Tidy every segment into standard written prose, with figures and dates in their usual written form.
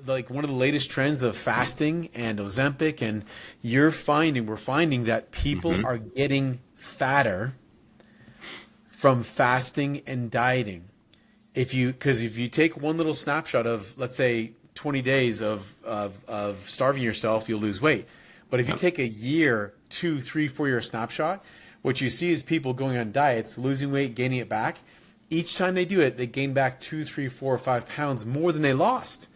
like one of the latest trends of fasting and Ozempic, and we're finding that people are getting fatter from fasting and dieting. Because if you take one little snapshot of, let's say, 20 days of starving yourself, you'll lose weight. But if you take a year, 2, 3, 4 year snapshot, what you see is people going on diets, losing weight, gaining it back. Each time they do it, they gain back 2, 3, 4, or 5 pounds more than they lost.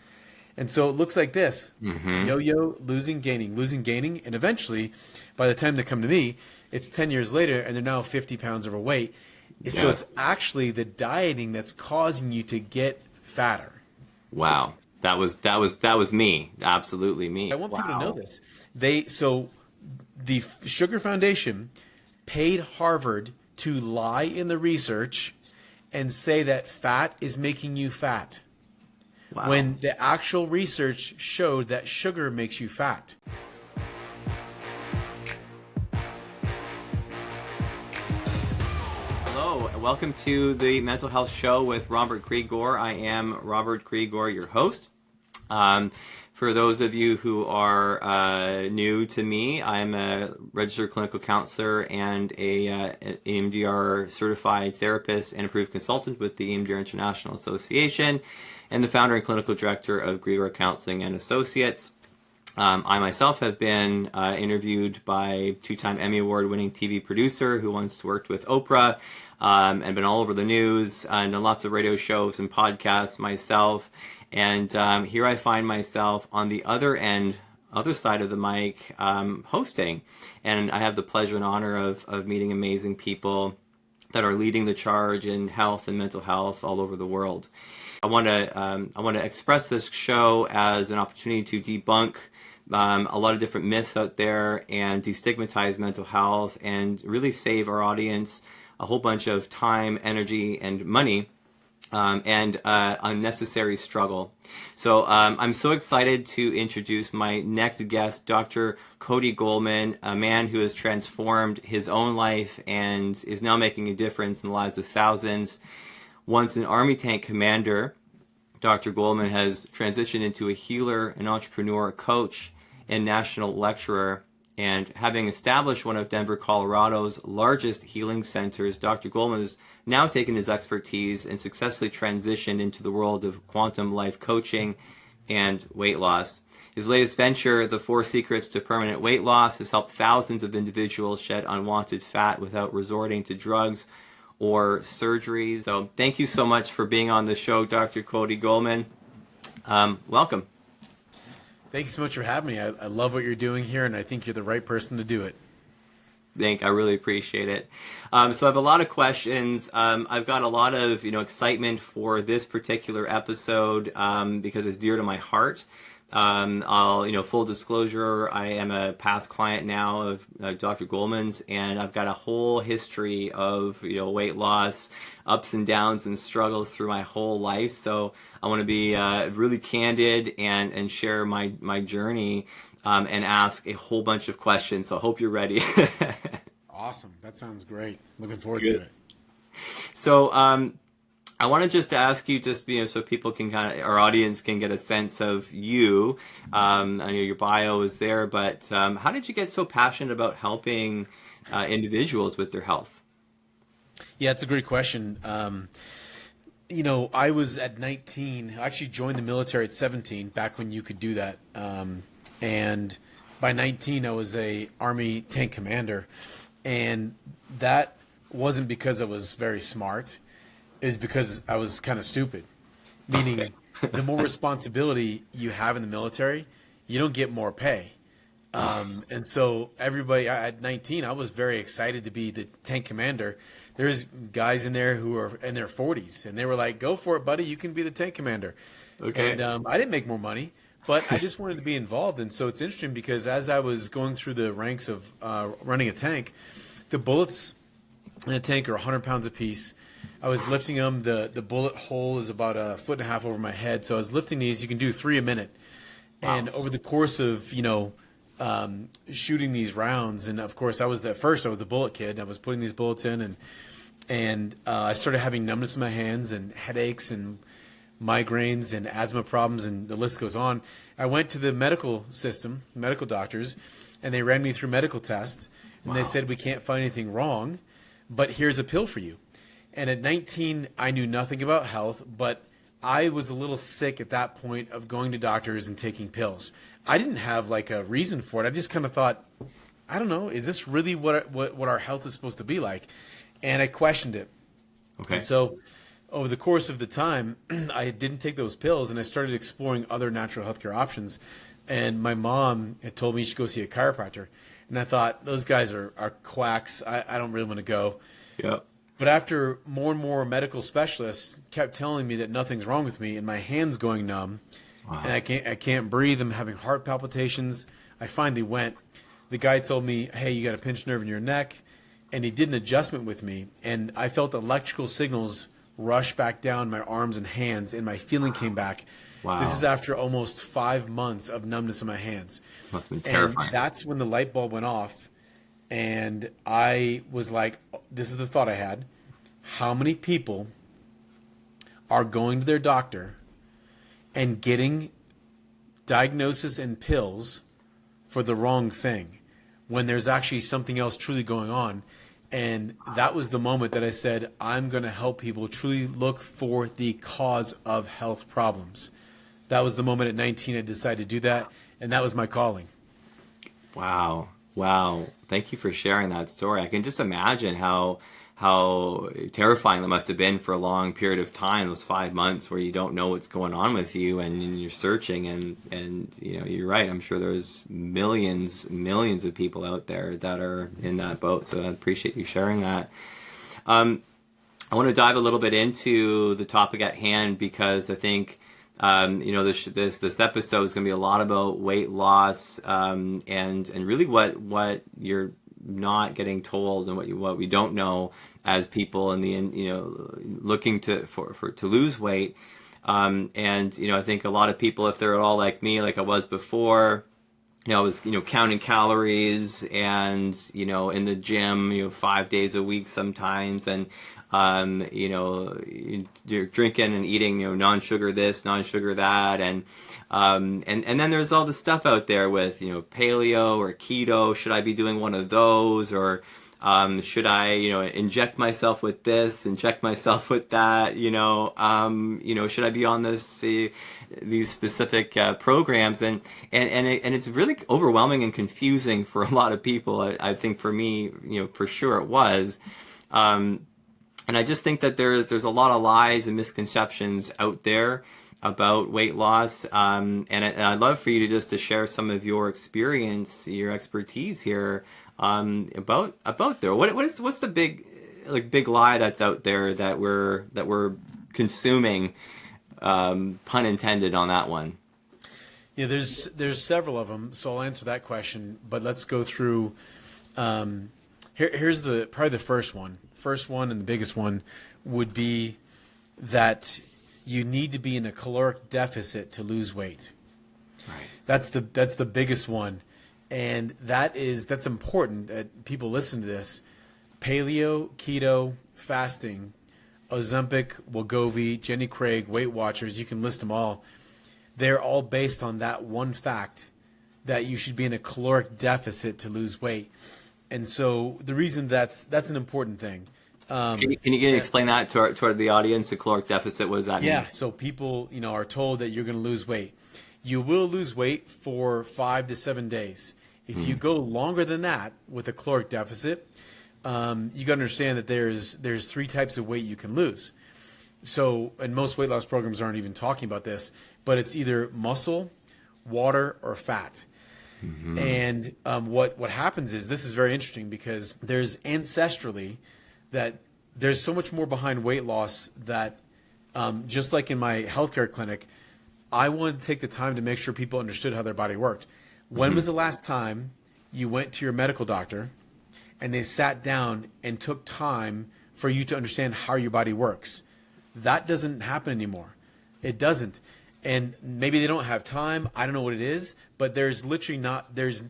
And so it looks like this: yo-yo, losing, gaining, and eventually, by the time they come to me, it's 10 years later, and they're now 50 pounds overweight. Yeah. So it's actually the dieting that's causing you to get fatter. Wow, that was me, absolutely me. I want people to know this. So the Sugar Foundation paid Harvard to lie in the research and say that fat is making you fat. Wow. When the actual research showed that sugar makes you fat. Hello, welcome to the Mental Health Show with Robert Grigore. I am Robert Grigore, your host. For those of you who are new to me, I'm a registered clinical counselor and an EMDR certified therapist and approved consultant with the EMDR International Association, and the founder and clinical director of Grigore Counseling and Associates. I myself have been interviewed by two-time Emmy Award-winning TV producer who once worked with Oprah and been all over the news and done lots of radio shows and podcasts myself. And here I find myself on the other side of the mic, hosting. And I have the pleasure and honor of meeting amazing people that are leading the charge in health and mental health all over the world. I want to express this show as an opportunity to debunk a lot of different myths out there and destigmatize mental health and really save our audience a whole bunch of time, energy, and money. And unnecessary struggle. So I'm so excited to introduce my next guest, Dr. Cody Golman, a man who has transformed his own life and is now making a difference in the lives of thousands. Once an Army tank commander, Dr. Goldman has transitioned into a healer, an entrepreneur, a coach, and national lecturer. And having established one of Denver, Colorado's largest healing centers, Dr. Goldman has now taken his expertise and successfully transitioned into the world of quantum life coaching and weight loss. His latest venture, The 4 Secrets to Permanent Weight Loss, has helped thousands of individuals shed unwanted fat without resorting to drugs or surgeries. So thank you so much for being on the show, Dr. Cody Goldman. Welcome. Thank you so much for having me. I love what you're doing here, and I think you're the right person to do it. I really appreciate it. So I have a lot of questions. I've got a lot of excitement for this particular episode because it's dear to my heart. I'll full disclosure, I am a past client now of Dr. Goldman's, and I've got a whole history of weight loss, ups and downs and struggles through my whole life. So I want to be really candid and share my journey. And ask a whole bunch of questions. So I hope you're ready. Awesome. That sounds great. Looking forward to it. So I want to just ask you, so people can our audience can get a sense of you. I know your bio is there, but how did you get so passionate about helping individuals with their health? Yeah, it's a great question. I was at 19. I actually joined the military at 17, back when you could do that. And by 19, I was a Army tank commander. And that wasn't because I was very smart. It was because I was kind of stupid. Meaning, the more responsibility you have in the military, you don't get more pay. And so everybody at 19, I was very excited to be the tank commander. There's guys in there who are in their 40s, and they were like, "Go for it, buddy. You can be the tank commander." Okay. And I didn't make more money. But I just wanted to be involved. And so it's interesting because as I was going through the ranks of running a tank, the bullets in a tank are 100 pounds apiece. I was lifting them. The bullet hole is about 1.5 feet over my head. So I was lifting these. You can do 3 a minute. Wow. And over the course of, shooting these rounds, and of course I was the bullet kid. I was putting these bullets in, and I started having numbness in my hands and headaches and migraines and asthma problems, and the list goes on. I went to the medical system, medical doctors, and they ran me through medical tests, and they said, we can't find anything wrong, but here's a pill for you. And at 19, I knew nothing about health, but I was a little sick at that point of going to doctors and taking pills. I didn't have like a reason for it. I just kind of thought, I don't know, is this really what our health is supposed to be like? And I questioned it. Okay. And so over the course of the time, I didn't take those pills, and I started exploring other natural healthcare options. And my mom had told me you should go see a chiropractor. And I thought, those guys are quacks. I don't really want to go. Yep. But after more and more medical specialists kept telling me that nothing's wrong with me, and my hand's going numb, and I can't breathe, I'm having heart palpitations, I finally went. The guy told me, hey, you got a pinched nerve in your neck. And he did an adjustment with me, and I felt electrical signals rush back down my arms and hands, and my feeling came back. Wow. This is after almost 5 months of numbness in my hands. Must have been terrifying. And that's when the light bulb went off, and I was like, this is the thought I had. How many people are going to their doctor and getting diagnosis and pills for the wrong thing when there's actually something else truly going on? And that was the moment that I said, I'm going to help people truly look for the cause of health problems. That was the moment at 19 I decided to do that, and that was my calling. Wow. Thank you for sharing that story. I can just imagine how terrifying that must have been for a long period of time, those 5 months where you don't know what's going on with you, and you're searching, and you're right. I'm sure there's millions of people out there that are in that boat. So I appreciate you sharing that. I want to dive a little bit into the topic at hand, because I think this episode is going to be a lot about weight loss, and really what you're not getting told, and what we don't know as people in the end, looking to lose weight. I think a lot of people, if they're at all like me, like I was before, I was counting calories and in the gym 5 days a week sometimes, and you're drinking and eating non-sugar this, non-sugar that, and then there's all the stuff out there with paleo or keto. Should I be doing one of those, or should I inject myself with this, inject myself with that? Should I be on these specific programs? And it's really overwhelming and confusing for a lot of people. I think for me, for sure it was. And I just think that there's a lot of lies and misconceptions out there about weight loss. And I'd love for you to share some of your experience, your expertise here about there. What's the big lie that's out there that we're consuming? Pun intended on that one. Yeah, there's several of them, so I'll answer that question. But let's go through. Here's probably the first one. First one and the biggest one would be that you need to be in a caloric deficit to lose weight. Right. That's the biggest one, and that's important. People listen to this. Paleo, keto, fasting, Ozempic, Wegovy, Jenny Craig, Weight Watchers, you can list them all. They're all based on that one fact that you should be in a caloric deficit to lose weight. And so the reason that's an important thing. Can you explain that to the audience? The caloric deficit, what does that mean? Yeah, so people are told that you're going to lose weight. You will lose weight for 5 to 7 days. If you go longer than that with a caloric deficit, you got to understand that there's 3 types of weight you can lose. So, and most weight loss programs aren't even talking about this, but it's either muscle, water, or fat. Mm-hmm. And what happens is, this is very interesting, because there's ancestrally that there's so much more behind weight loss that just like in my healthcare clinic, I wanted to take the time to make sure people understood how their body worked. When was the last time you went to your medical doctor and they sat down and took time for you to understand how your body works? That doesn't happen anymore. It doesn't. And maybe they don't have time. I don't know what it is, but there's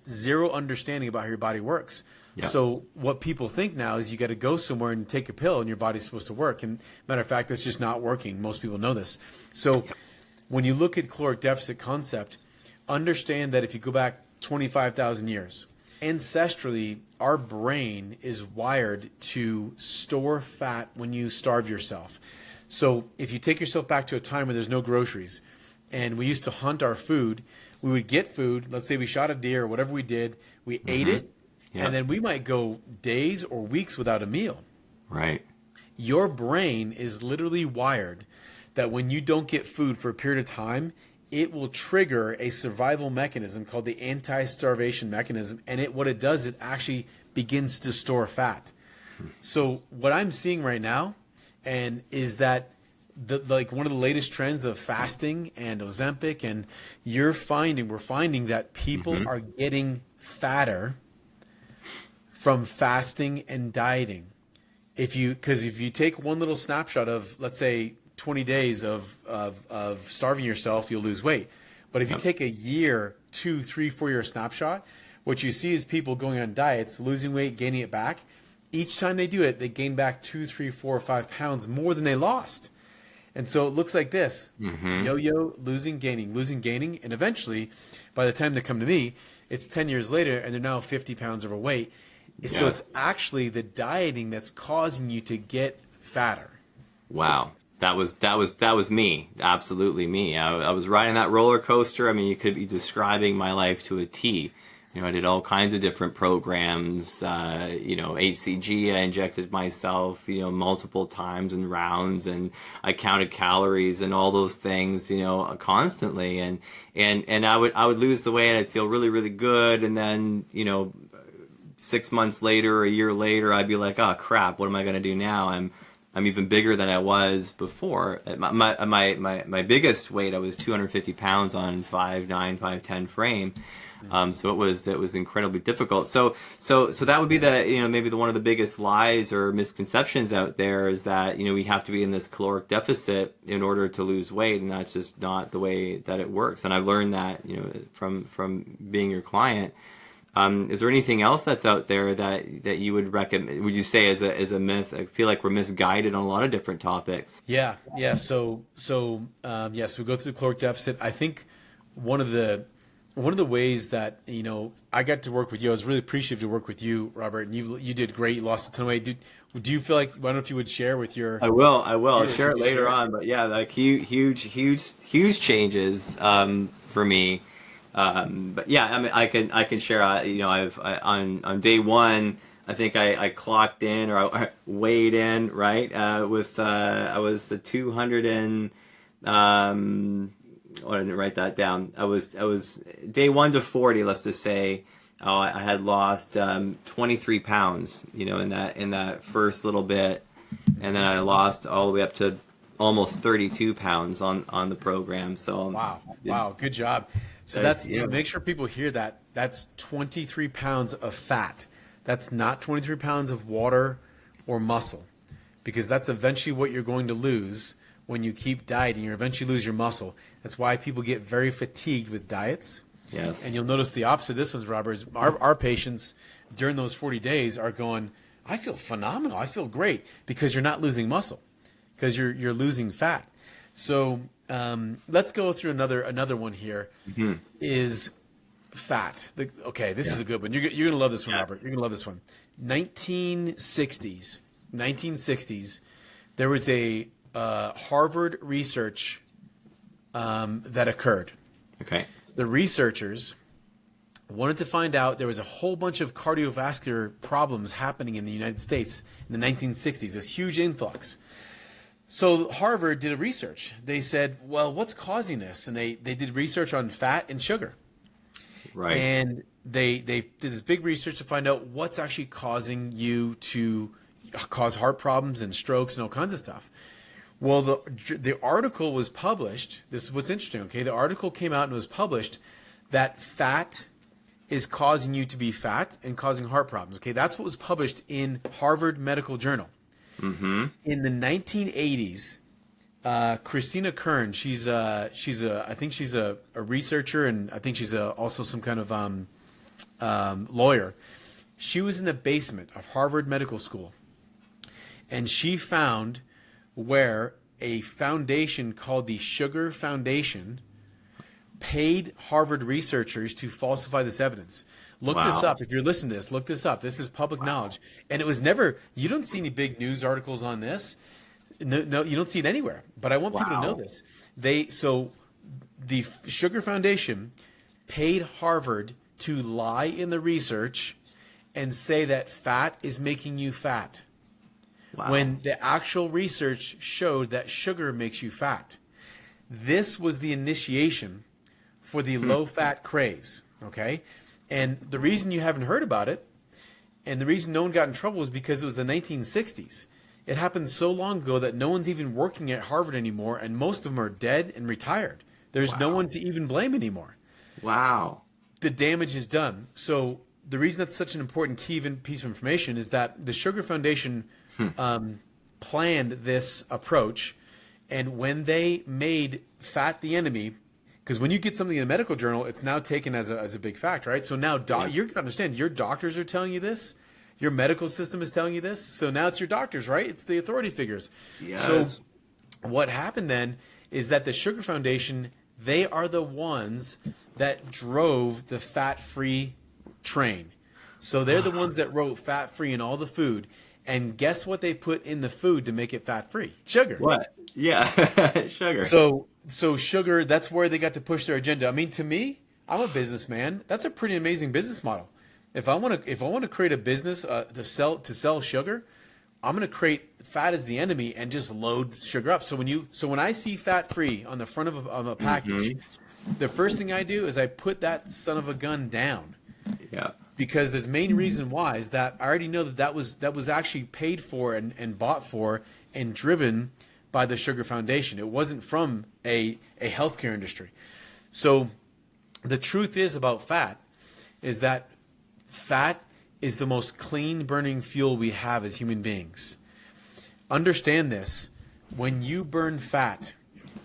zero understanding about how your body works. Yeah. So what people think now is you got to go somewhere and take a pill and your body's supposed to work. And matter of fact, that's just not working. Most people know this. So when you look at caloric deficit concept, understand that if you go back 25,000 years, ancestrally, our brain is wired to store fat when you starve yourself. So if you take yourself back to a time where there's no groceries and we used to hunt our food, we would get food. Let's say we shot a deer or whatever we did, we ate it, and then we might go days or weeks without a meal. Right. Your brain is literally wired that when you don't get food for a period of time, it will trigger a survival mechanism called the anti-starvation mechanism. And what it does, it actually begins to store fat. So what I'm seeing right now is that like one of the latest trends of fasting and Ozempic, and we're finding that people are getting fatter from fasting and dieting. Because if you take one little snapshot of, let's say, 20 days of starving yourself, you'll lose weight. But if you take a year, 2, 3, 4 year snapshot, what you see is people going on diets, losing weight, gaining it back. Each time they do it, they gain back 2, 3, 4, 5 pounds more than they lost. And so it looks like this, yo-yo, losing, gaining. And eventually, by the time they come to me, it's 10 years later and they're now 50 pounds overweight. So it's actually the dieting that's causing you to get fatter. Wow. That was me. Absolutely me. I was riding that roller coaster. I mean, you could be describing my life to a T. I did all kinds of different programs, HCG, I injected myself, multiple times and rounds, and I counted calories and all those things, constantly. And I would lose the weight and I'd feel really, really good. And then, 6 months later, a year later, I'd be like, oh crap, what am I going to do now? I'm even bigger than I was before. My biggest weight, I was 250 pounds on 5'9", 5'10" frame. So it was incredibly difficult. So that would be maybe one of the biggest lies or misconceptions out there is that, we have to be in this caloric deficit in order to lose weight. And that's just not the way that it works. And I've learned that, from being your client. Is there anything else that's out there that you would recommend? Would you say as a myth? I feel like we're misguided on a lot of different topics. Yeah. So yes, we go through the caloric deficit. I think one of the ways that I got to work with you, I was really appreciative to work with you, Robert, and you did great. You lost a ton of weight. Do you feel like, I don't know if you would share with your? I will. I'll share it later on. But yeah, like huge changes for me. But yeah, I mean, I can share. On day one, I think I clocked in or I weighed in right I was 200 and I didn't write that down. I was day 1 to 40. Let's just say I had lost 23 pounds. In that first little bit, and then I lost all the way up to almost 32 pounds on the program. So wow, good job. So to make sure people hear that, that's 23 pounds of fat. That's not 23 pounds of water or muscle, because that's eventually what you're going to lose when you keep dieting. You eventually lose your muscle. That's why people get very fatigued with diets. Yes. And you'll notice the opposite of this one's, Robert, is our patients during those 40 days are going, I feel phenomenal. I feel great, because you're not losing muscle, because you're losing fat. So let's go through another one here. Is fat. This is a good one. You're going to love this one, Robert. You're going to love this one. 1960s, there was a Harvard research that occurred. Okay. The researchers wanted to find out, there was a whole bunch of cardiovascular problems happening in the United States in the 1960s, this huge influx. So Harvard did a research. They said, well, what's causing this? And they did research on fat and sugar. Right. And they did this big research to find out what's actually causing you to cause heart problems and strokes and all kinds of stuff. Well, the article was published. This is what's interesting, okay? The article came out and was published that fat is causing you to be fat and causing heart problems, okay? That's what was published in Harvard Medical Journal. In the 1980s, Christina Kern. I think she's a researcher, and I think she's also some kind of lawyer. She was in the basement of Harvard Medical School, and she found where a foundation called the Sugar Foundation paid Harvard researchers to falsify this evidence. Look this up. If you're listening to this, look this up. This is public knowledge. And it was never, you don't see any big news articles on this. No, you don't see it anywhere. But I want people to know this. So the Sugar Foundation paid Harvard to lie in the research and say that fat is making you fat. Wow. When the actual research showed that sugar makes you fat. This was the initiation for the low-fat craze, okay? And the reason you haven't heard about it, and the reason no one got in trouble is because it was the 1960s. It happened so long ago that no one's even working at Harvard anymore, and most of them are dead and retired. There's no one to even blame anymore. Wow. The damage is done. So the reason that's such an important key piece of information is that the Sugar Foundation planned this approach, and when they made fat the enemy, because when you get something in a medical journal, it's now taken as a big fact, right? So now you're going to understand, your doctors are telling you this, your medical system is telling you this, so now it's your doctors, right? It's the authority figures. Yes. So what happened then is that the Sugar Foundation, they are the ones that drove the fat-free train. So they're the ones that wrote fat-free in all the food. And guess what they put in the food to make it fat-free? Sugar. What? Yeah, sugar. So sugar, that's where they got to push their agenda. I mean, to me, I'm a businessman. That's a pretty amazing business model. If I want to create a business to sell sugar, I'm going to create fat as the enemy and just load sugar up. So when I see fat-free on the front of a package, the first thing I do is I put that son of a gun down. Yeah. Because the main reason why is that I already know that was actually paid for and bought for and driven by the Sugar Foundation. It wasn't from a healthcare industry. So the truth is about fat is that fat is the most clean burning fuel we have as human beings. Understand this. When you burn fat,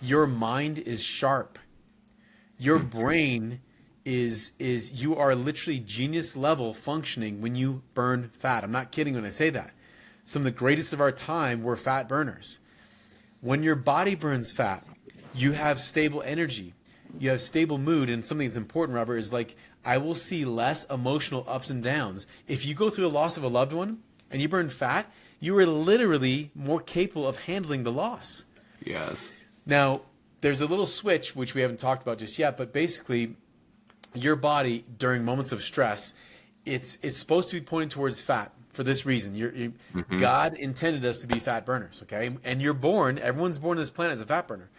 your mind is sharp. Your brain is you are literally genius level functioning when you burn fat. I'm not kidding when I say that. Some of the greatest of our time were fat burners. When your body burns fat, you have stable energy. You have stable mood, and something that's important, Robert, is like I will see less emotional ups and downs. If you go through the loss of a loved one and you burn fat, you are literally more capable of handling the loss. Yes. Now, there's a little switch, which we haven't talked about just yet, but basically your body during moments of stress, it's supposed to be pointing towards fat for this reason. God intended us to be fat burners, okay? And everyone's born on this planet as a fat burner.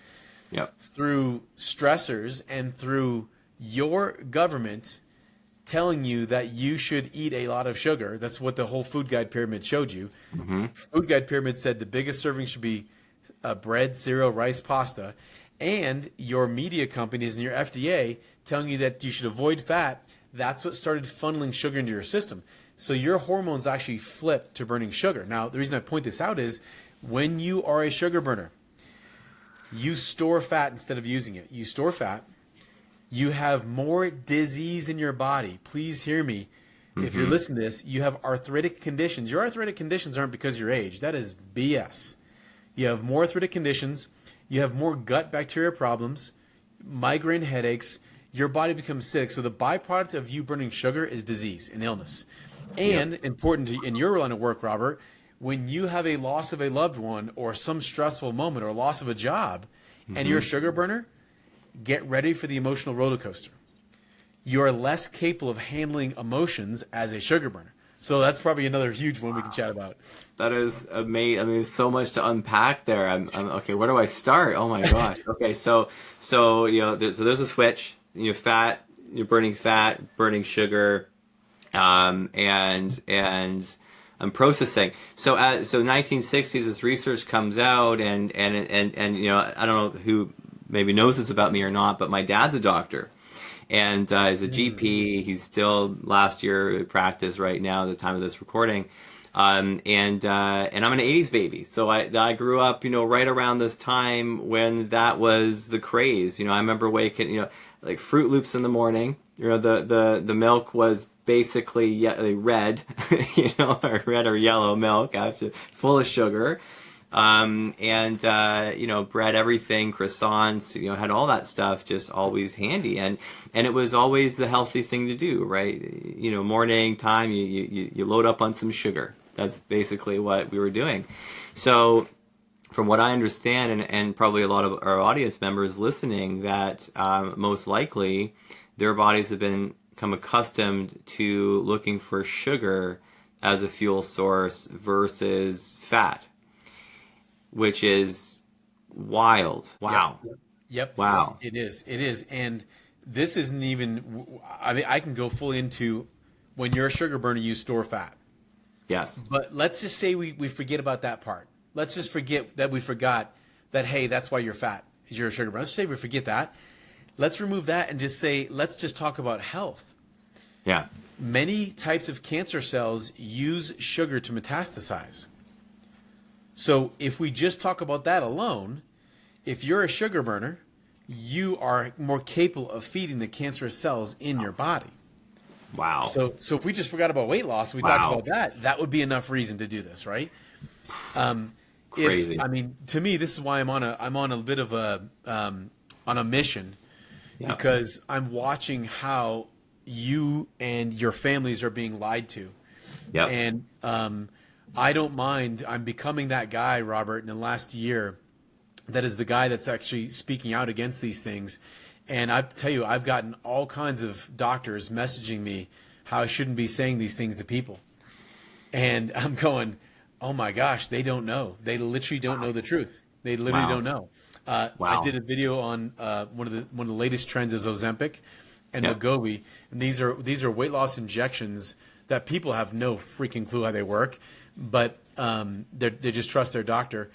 Yep. Through stressors and through your government telling you that you should eat a lot of sugar. That's what the whole food guide pyramid showed you. Food guide pyramid said the biggest serving should be bread, cereal, rice, pasta. And your media companies and your FDA telling you that you should avoid fat, that's what started funneling sugar into your system. So your hormones actually flip to burning sugar. Now, the reason I point this out is when you are a sugar burner, you store fat instead of using it. You store fat. You have more disease in your body. Please hear me. If you're listening to this, you have arthritic conditions. Your arthritic conditions aren't because of your age. That is BS. You have more arthritic conditions. You have more gut bacteria problems, migraine headaches. Your body becomes sick. So the byproduct of you burning sugar is disease and illness. And important in your line of work, Robert, when you have a loss of a loved one or some stressful moment or loss of a job and you're a sugar burner, get ready for the emotional roller coaster. You are less capable of handling emotions as a sugar burner. So that's probably another huge one we can chat about. That is amazing. I mean, there's so much to unpack there. I'm okay. Where do I start? Oh my gosh. Okay, so there's a switch. You're burning fat, burning sugar, and I'm processing. So 1960s, this research comes out, and I don't know who maybe knows this about me or not, but my dad's a doctor. And he's a GP. He's still last year practice right now at the time of this recording. And I'm an 80s baby. So I grew up, right around this time when that was the craze. I remember waking, like Fruit Loops in the morning. The milk was basically red, or red or yellow milk, full of sugar. Bread, everything, croissants, had all that stuff just always handy. And it was always the healthy thing to do, right? Morning time, you load up on some sugar. That's basically what we were doing. So from what I understand, and probably a lot of our audience members listening, that most likely their bodies have become accustomed to looking for sugar as a fuel source versus fat, which is wild. Wow. Yep. Wow. It is. And this isn't even, I mean, I can go fully into when you're a sugar burner, you store fat. Yes. But let's just say we forget about that part. Let's just forget that we forgot that, hey, that's why you're fat, is you're a sugar burner. Let's say we forget that. Let's remove that and just say, let's just talk about health. Yeah. Many types of cancer cells use sugar to metastasize. So if we just talk about that alone, if you're a sugar burner, you are more capable of feeding the cancerous cells in your body. Wow. So if we just forgot about weight loss, we talked about that would be enough reason to do this, right? Crazy. To me, this is why I'm on a bit of on a mission, because I'm watching how you and your families are being lied to. Yeah. And I don't mind. I'm becoming that guy, Robert, in the last year that is the guy that's actually speaking out against these things. And I tell you, I've gotten all kinds of doctors messaging me how I shouldn't be saying these things to people. And I'm going, oh my gosh, they don't know. They literally don't know the truth. They literally don't know. I did a video on one of the latest trends is Ozempic and Wegovy, and these are weight loss injections that people have no freaking clue how they work, but they just trust their doctor.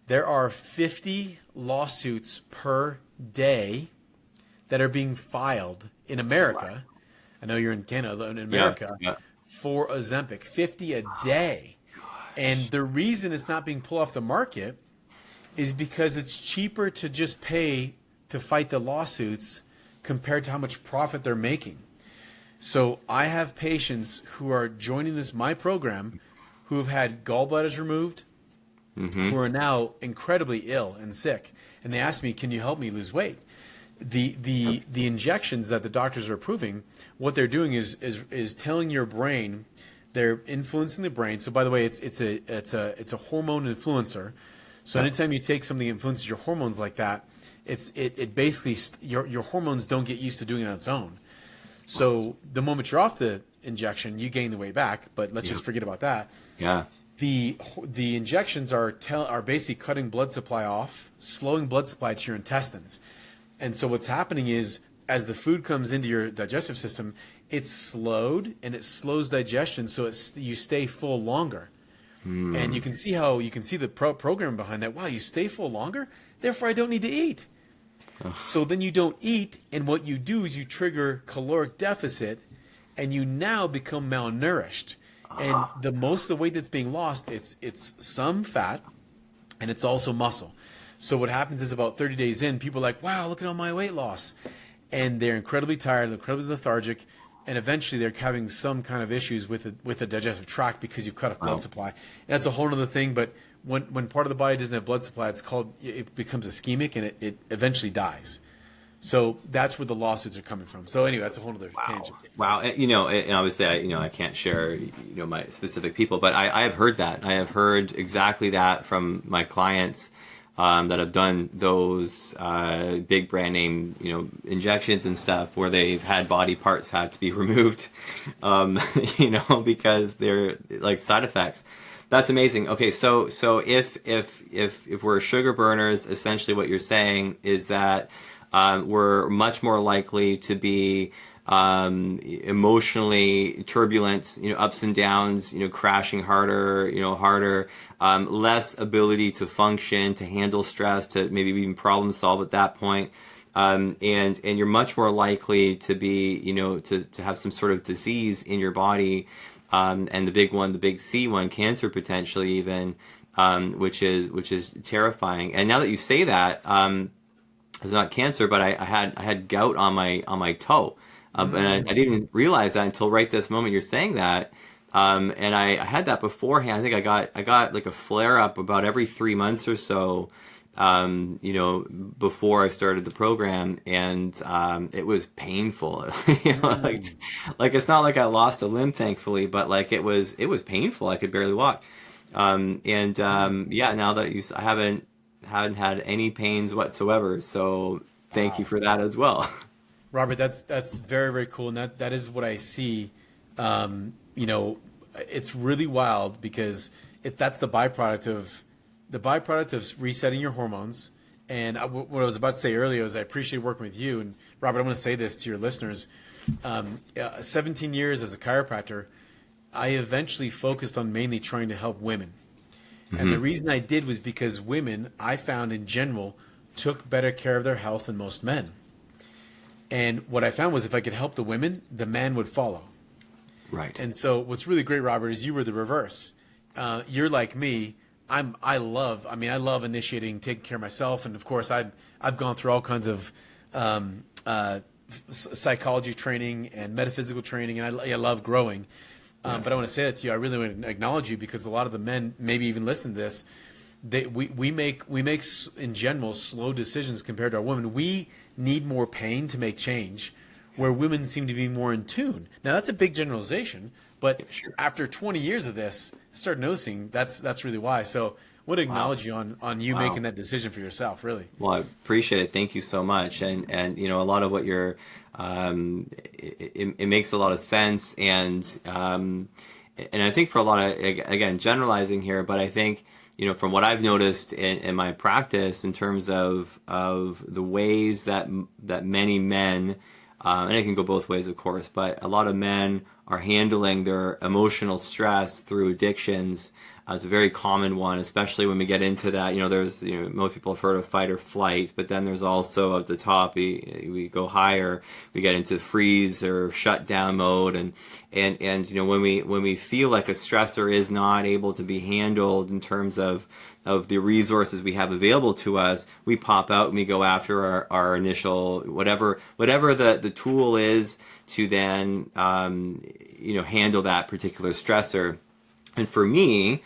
There are 50 lawsuits per day that are being filed in America. I know you're in Canada, in America, for Ozempic, 50 a day. And the reason it's not being pulled off the market is because it's cheaper to just pay to fight the lawsuits compared to how much profit they're making. So I have patients who are joining my program who have had gallbladders removed, who are now incredibly ill and sick. And they ask me, can you help me lose weight? The injections that the doctors are approving, what they're doing is telling your brain, they're influencing the brain. So by the way, it's a hormone influencer. So anytime you take something that influences your hormones like that, it basically your hormones don't get used to doing it on its own. So the moment you're off the injection, you gain the weight back. But let's just forget about that. Yeah. The injections are basically cutting blood supply off, slowing blood supply to your intestines. And so what's happening is as the food comes into your digestive system, it's slowed and it slows digestion, so you stay full longer. And you can see the program behind that. Wow, you stay full longer, therefore I don't need to eat. So then you don't eat, and what you do is you trigger caloric deficit, and you now become malnourished. And the most of the weight that's being lost, it's some fat, and it's also muscle. So what happens is about 30 days in, people are like, wow, look at all my weight loss. And they're incredibly tired, incredibly lethargic, and eventually they're having some kind of issues with the digestive tract because you've cut off blood supply. And that's a whole other thing, but when part of the body doesn't have blood supply, it becomes ischemic and it eventually dies. So that's where the lawsuits are coming from. So anyway, that's a whole other tangent. Wow. And obviously I can't share, my specific people, but I have heard that. I have heard exactly that from my clients that have done those big brand name, injections and stuff where they've had body parts have to be removed, because they're like side effects. That's amazing. Okay, so if we're sugar burners, essentially what you're saying is that we're much more likely to be emotionally turbulent, ups and downs, crashing harder, less ability to function, to handle stress, to maybe even problem solve at that point. And you're much more likely to be, to have some sort of disease in your body and the big one, the big C one, cancer potentially even, which is terrifying. And now that you say that, it's not cancer, but I had gout on my toe, and I didn't even realize that until right this moment you're saying that. And I had that beforehand. I think I got like a flare up about every 3 months or so, before I started the program, and it was painful. Like it's not like I lost a limb, thankfully, but like it was painful. I could barely walk. Yeah, now that I haven't had any pains whatsoever. So thank you for that as well. Robert, that's very, very cool. And that is what I see. It's really wild because that's the byproduct of resetting your hormones. And what I was about to say earlier is I appreciate working with you. And Robert, I'm going to say this to your listeners. 17 years as a chiropractor, I eventually focused on mainly trying to help women. And the reason I did was because women, I found in general, took better care of their health than most men. And what I found was if I could help the women, the man would follow. Right. And so what's really great, Robert, is you were the reverse. You're like me. I love initiating, taking care of myself. And of course, I've gone through all kinds of psychology training and metaphysical training, and I love growing. But I want to say that to you. I really want to acknowledge you because a lot of the men maybe even listen to this. We make in general slow decisions compared to our women. We need more pain to make change, where women seem to be more in tune. Now that's a big generalization, but after 20 years of this, I started noticing that's really why. So I want to acknowledge you on you making that decision for yourself, really. Well, I appreciate it. Thank you so much. And a lot of what you're, it makes a lot of sense. And I think for a lot of, again, generalizing here, but I think, from what I've noticed in my practice in terms of the ways that many men, and it can go both ways, of course, but a lot of men are handling their emotional stress through addictions. It's a very common one, especially when we get into that. There's, most people have heard of fight or flight, but then there's also at the top, we go higher, we get into freeze or shut down mode. And when we feel like a stressor is not able to be handled in terms of the resources we have available to us, we pop out and we go after our initial, whatever the tool is to then, handle that particular stressor. And for me,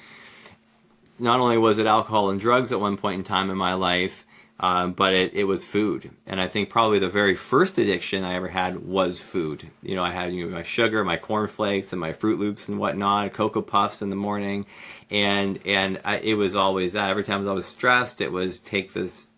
not only was it alcohol and drugs at one point in time in my life, but it was food. And I think probably the very first addiction I ever had was food. I had my sugar, my cornflakes, and my Fruit Loops and whatnot, Cocoa Puffs in the morning, and it was always that. Every time I was stressed, it was take this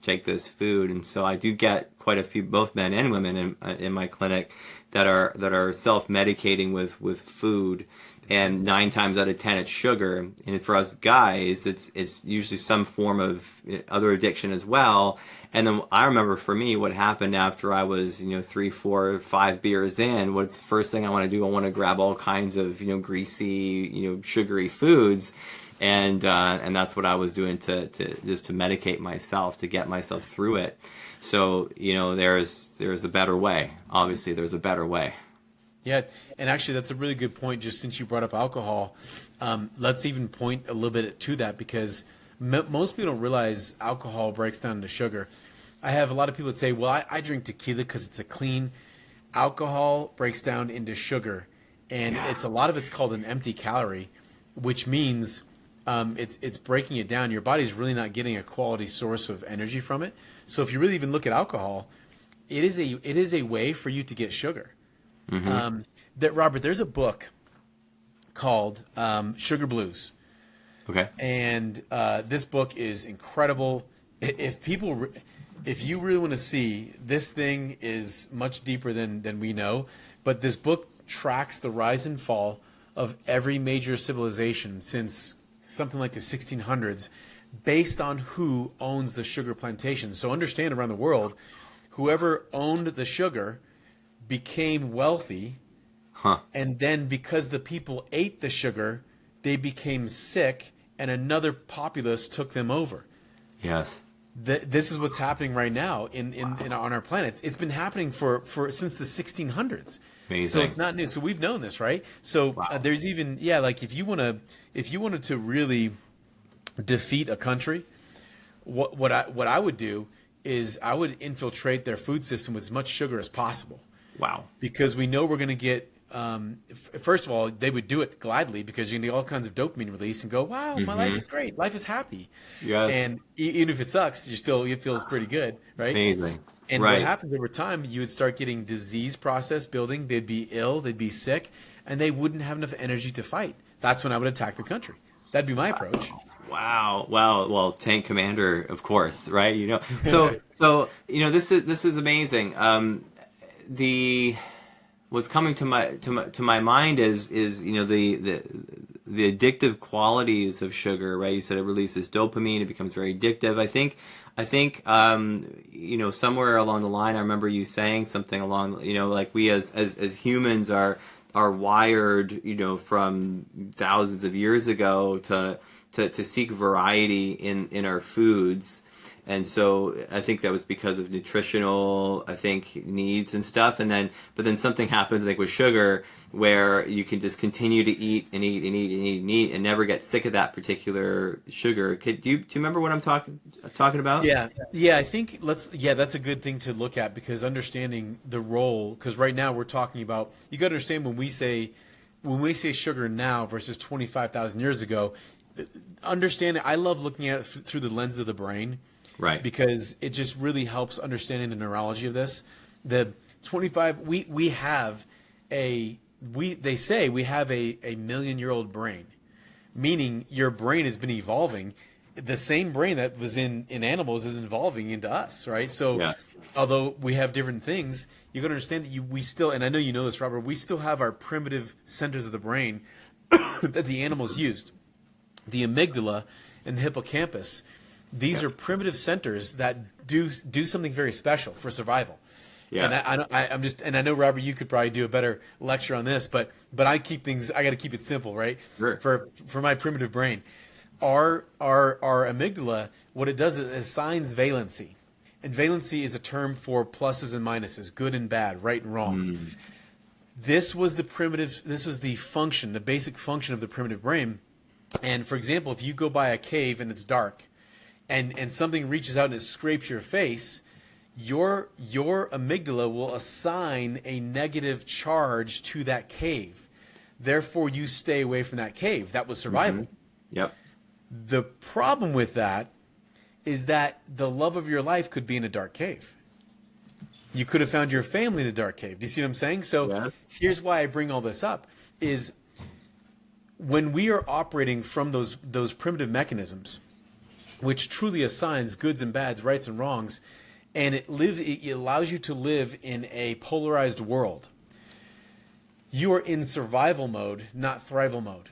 food. And so I do get quite a few, both men and women in my clinic, that are self-medicating with food. And 9 times out of 10, it's sugar. And for us guys, it's usually some form of other addiction as well. And then I remember for me, what happened after I was, 3, 4, 5 beers in, what's the first thing I want to do? I want to grab all kinds of, greasy, sugary foods. And that's what I was doing to just to medicate myself, to get myself through it. So, there's a better way. Obviously, there's a better way. Yeah, and actually that's a really good point, just since you brought up alcohol. Let's even point a little bit to that, because most people don't realize alcohol breaks down into sugar. I have a lot of people that say, well, I drink tequila because it's a clean. Alcohol breaks down into sugar, and a lot of it's called an empty calorie, which means it's breaking it down. Your body's really not getting a quality source of energy from it. So if you really even look at alcohol, it is a way for you to get sugar. Robert, there's a book called Sugar Blues. Okay. And this book is incredible. If you really want to see, this thing is much deeper than we know. But this book tracks the rise and fall of every major civilization since something like the 1600s, based on who owns the sugar plantations. So understand, around the world, whoever owned the sugar became wealthy, and then because the people ate the sugar, they became sick, and another populace took them over. Yes. this is what's happening right now on our planet. It's been happening for since the 1600s. Amazing. So it's not new. So we've known this, right? So Wow. there's even like if you wanted to really defeat a country, what I would do is I would infiltrate their food system with as much sugar as possible. Wow. Because we know we're going to get. First of all, they would do it gladly because you're going to get all kinds of dopamine release and go, wow, my life is great. Life is happy. Yes. And even if it sucks, it feels pretty good, right? Amazing. And right. what happens over time, you would start getting disease process building. They'd be ill, they'd be sick, and they wouldn't have enough energy to fight. That's when I would attack the country. That'd be my approach. Wow. Well, tank commander, of course, right? So this is amazing. What's coming to my mind is the addictive qualities of sugar, right? You said it releases dopamine; it becomes very addictive. I think somewhere along the line, I remember you saying something along, like we as humans are wired, from thousands of years ago to seek variety in our foods. And so I think that was because of nutritional, needs and stuff. But then something happens, I think, with sugar where you can just continue to eat and eat and eat and eat and eat and never get sick of that particular sugar. Do you remember what I'm talking about? Yeah. I think that's a good thing to look at, because understanding the role, because right now we're talking about, you got to understand when we say sugar now versus 25,000 years ago, understand it. I love looking at it through the lens of the brain. Right. Because it just really helps understanding the neurology of this. The 25, they say we have a 1,000,000-year-old brain, meaning your brain has been evolving. The same brain that was in animals is evolving into us, right? So although we have different things, you got to understand that we still, and I know you know this, Robert, we still have our primitive centers of the brain that the animals used. The amygdala and the hippocampus. These are primitive centers that do something very special for survival. Yeah. And I know, Robert, you could probably do a better lecture on this, but I got to keep it simple, right? Sure. For my primitive brain, our amygdala, what it does is it assigns valency, and valency is a term for pluses and minuses, good and bad, right and wrong. This was the function, the basic function of the primitive brain. And for example, if you go by a cave and it's dark, and something reaches out and it scrapes your face, your amygdala will assign a negative charge to that cave. Therefore, you stay away from that cave. That was survival. Yep. The problem with that is that the love of your life could be in a dark cave. You could have found your family in a dark cave. Do you see what I'm saying? So here's why I bring all this up, is when we are operating from those primitive mechanisms, which truly assigns goods and bads, rights and wrongs, and it allows you to live in a polarized world. You are in survival mode, not thrival mode.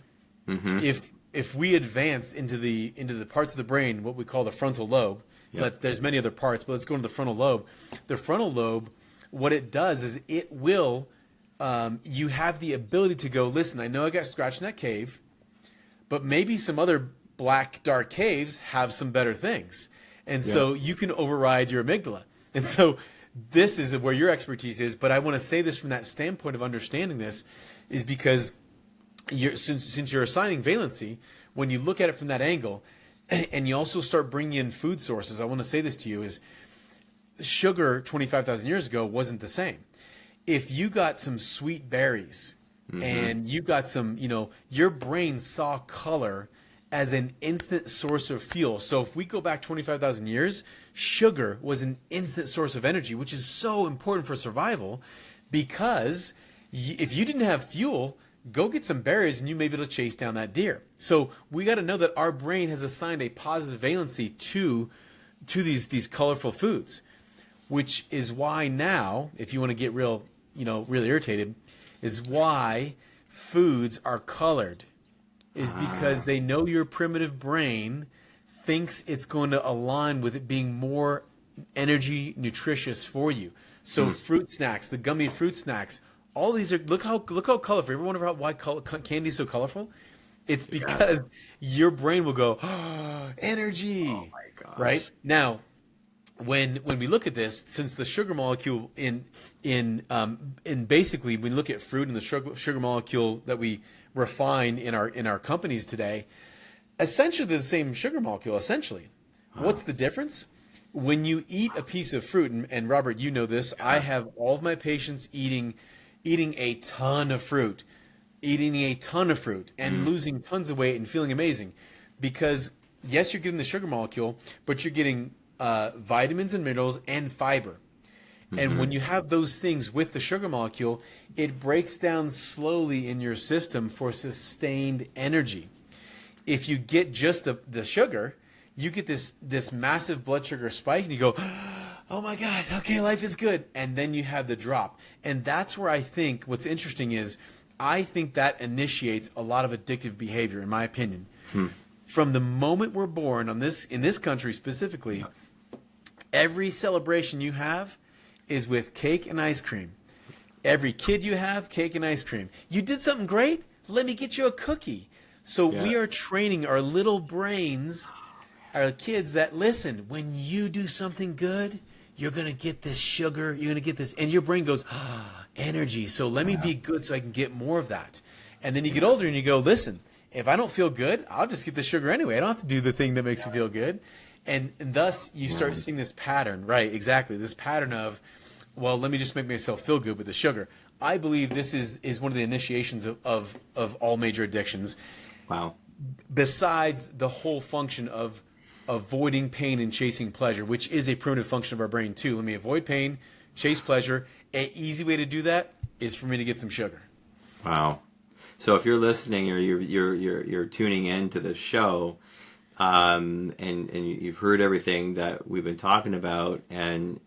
If we advance into the parts of the brain, what we call the frontal lobe, there's many other parts, but let's go into the frontal lobe. The frontal lobe, what it does is it will, you have the ability to go, listen, I know I got scratched in that cave, but maybe some other black dark caves have some better things, and so you can override your amygdala. And so this is where your expertise is, but I want to say this from that standpoint of understanding this, is because since you're assigning valency, when you look at it from that angle, and you also start bringing in food sources, I want to say this to you, is sugar 25,000 years ago wasn't the same. If you got some sweet berries and you got some, your brain saw color as an instant source of fuel. So if we go back 25,000 years, sugar was an instant source of energy, which is so important for survival, because if you didn't have fuel, go get some berries and you may be able to chase down that deer. So we got to know that our brain has assigned a positive valency to these colorful foods, which is why now, if you want to get real, really irritated, is why foods are colored. Is because they know your primitive brain thinks it's going to align with it being more energy nutritious for you. So fruit snacks, the gummy fruit snacks, all these are, look how colorful. Ever wonder why candy is so colorful? It's because your brain will go, energy. Oh my gosh. Right? Now, when we look at this, since the sugar molecule in basically when we look at fruit and the sugar molecule that we refine in our companies today, essentially they're the same sugar molecule. Essentially, what's the difference? When you eat a piece of fruit, and Robert, you know this, I have all of my patients eating a ton of fruit, and losing tons of weight and feeling amazing, because yes, you're getting the sugar molecule, but you're getting vitamins and minerals and fiber. And when you have those things with the sugar molecule, it breaks down slowly in your system for sustained energy. If you get just the sugar, you get this massive blood sugar spike, and you go, oh my God, okay, life is good. And then you have the drop. And that's where I think what's interesting is, I think that initiates a lot of addictive behavior, in my opinion. From the moment we're born in this country specifically, every celebration you have is with cake and ice cream. Every kid you have, cake and ice cream. You did something great? Let me get you a cookie. So we are training our little brains, our kids, that listen, when you do something good, you're going to get this sugar, you're going to get this, and your brain goes, energy. So let me be good so I can get more of that. And then you get older and you go, listen, if I don't feel good, I'll just get the sugar anyway. I don't have to do the thing that makes me feel good. And thus you start seeing this pattern, right? Exactly. This pattern of, well, let me just make myself feel good with the sugar. I believe this is one of the initiations of all major addictions. Wow. Besides the whole function of avoiding pain and chasing pleasure, which is a primitive function of our brain too. Let me avoid pain, chase pleasure. An easy way to do that is for me to get some sugar. Wow. So if you're listening or you're tuning in to the show, and you've heard everything that we've been talking about, and